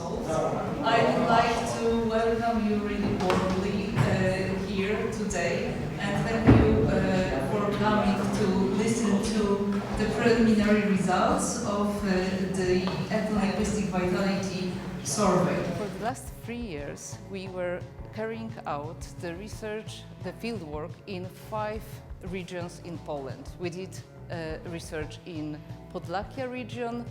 solved. I would like to welcome you really warmly here today and thank you for coming to listen to the preliminary results of the ethno-linguistic vitality survey. For the last 3 years, we were carrying out the research, the fieldwork in 5 regions in Poland. We did research in Podlakia region,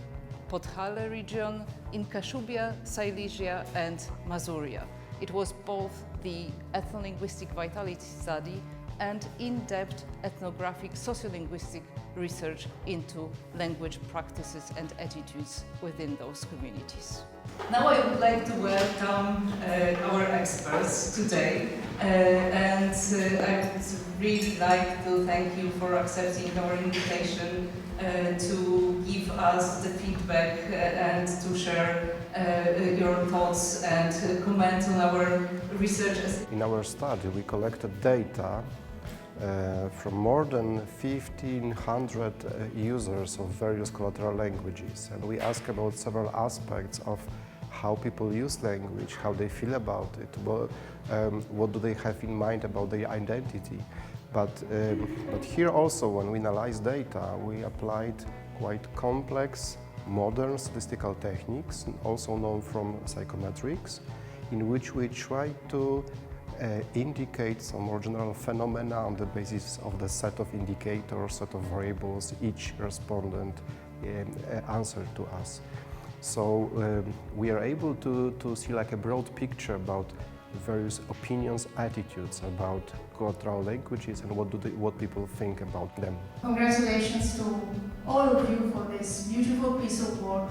Podhale region, in Kashubia, Silesia and Mazuria. It was both the ethno-linguistic vitality study and in-depth ethnographic sociolinguistic research into language practices and attitudes within those communities. Now I would like to welcome our experts today and I would really like to thank you for accepting our invitation to give us the feedback and to share your thoughts and comment on our research. In our study we collected data from more than 1,500 users of various collateral languages, and we asked about several aspects of how people use language, how they feel about it, what do they have in mind about their identity. But here also, when we analyzed data, we applied quite complex, modern statistical techniques, also known from psychometrics, in which we try to indicate some more general phenomena on the basis of the set of indicators, set of variables each respondent answered to us. So we are able to see like a broad picture about various opinions, attitudes about collateral languages and what people think about them. Congratulations to all of you for this beautiful piece of work.